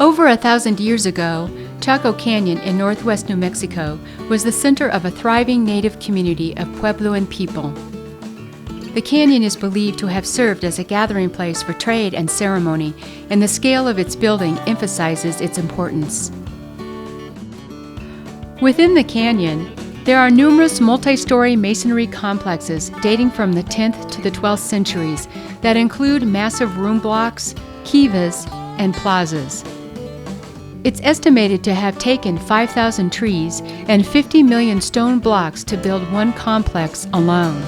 Over 1,000 years ago, Chaco Canyon in northwest New Mexico was the center of a thriving native community of puebloan people. The canyon is believed to have served as a gathering place for trade and ceremony, and the scale of its building emphasizes its importance. Within the canyon, there are numerous multi-story masonry complexes dating from the 10th to the 12th centuries that include massive room blocks, kivas, and plazas. It's estimated to have taken 5,000 trees and 50 million stone blocks to build one complex alone.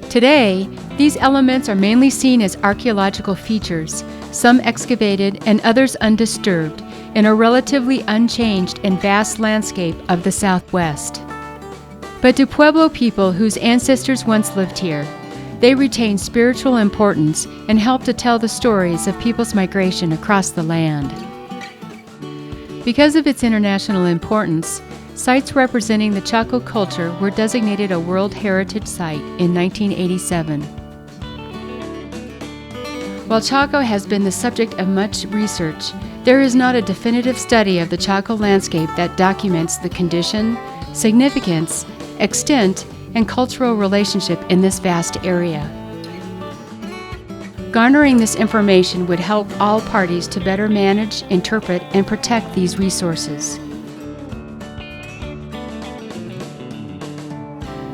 Today, these elements are mainly seen as archaeological features, some excavated and others undisturbed, in a relatively unchanged and vast landscape of the Southwest. But to Pueblo people whose ancestors once lived here, they retain spiritual importance and help to tell the stories of people's migration across the land. Because of its international importance, sites representing the Chaco culture were designated a World Heritage Site in 1987. While Chaco has been the subject of much research, there is not a definitive study of the Chaco landscape that documents the condition, significance, extent, and cultural relationship in this vast area. Garnering this information would help all parties to better manage, interpret, and protect these resources.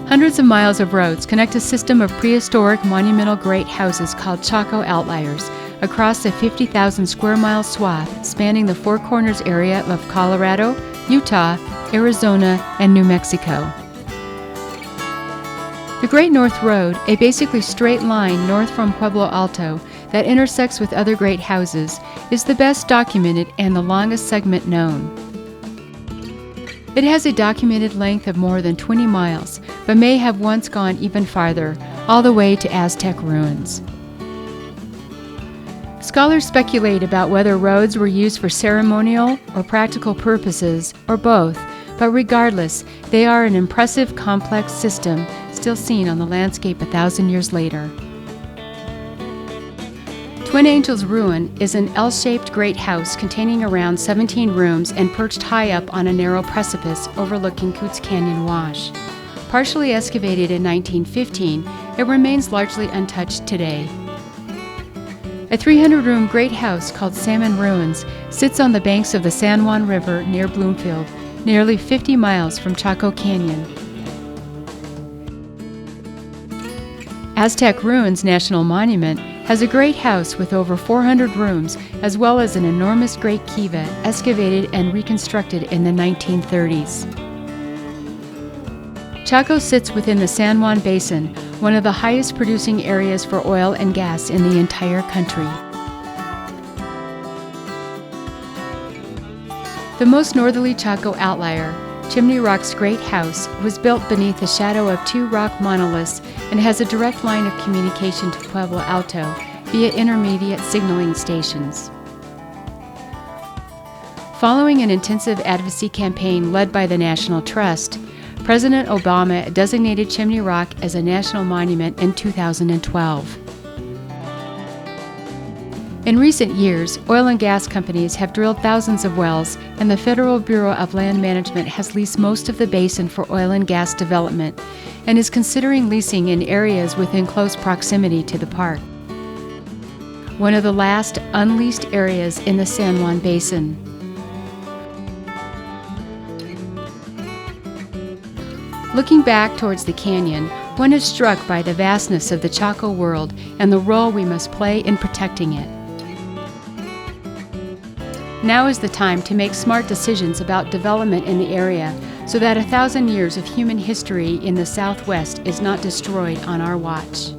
Hundreds of miles of roads connect a system of prehistoric monumental great houses called Chaco Outliers across a 50,000 square mile swath spanning the Four Corners area of Colorado, Utah, Arizona, and New Mexico. The Great North Road, a basically straight line north from Pueblo Alto that intersects with other great houses, is the best documented and the longest segment known. It has a documented length of more than 20 miles, but may have once gone even farther, all the way to Aztec ruins. Scholars speculate about whether roads were used for ceremonial or practical purposes, or both, but regardless, they are an impressive, complex system still seen on the landscape 1,000 years later. Twin Angels Ruin is an L-shaped great house containing around 17 rooms and perched high up on a narrow precipice overlooking Coots Canyon Wash. Partially excavated in 1915, it remains largely untouched today. A 300-room great house called Salmon Ruins sits on the banks of the San Juan River near Bloomfield, nearly 50 miles from Chaco Canyon. Aztec Ruins National Monument has a great house with over 400 rooms, as well as an enormous great kiva excavated and reconstructed in the 1930s. Chaco sits within the San Juan Basin, one of the highest producing areas for oil and gas in the entire country. The most northerly Chaco outlier, Chimney Rock's great house, was built beneath the shadow of two rock monoliths and has a direct line of communication to Pueblo Alto via intermediate signaling stations. Following an intensive advocacy campaign led by the National Trust, President Obama designated Chimney Rock as a national monument in 2012. In recent years, oil and gas companies have drilled thousands of wells, and the Federal Bureau of Land Management has leased most of the basin for oil and gas development and is considering leasing in areas within close proximity to the park. One of the last unleased areas in the San Juan Basin. Looking back towards the canyon, one is struck by the vastness of the Chaco world and the role we must play in protecting it. Now is the time to make smart decisions about development in the area so that 1,000 years of human history in the Southwest is not destroyed on our watch.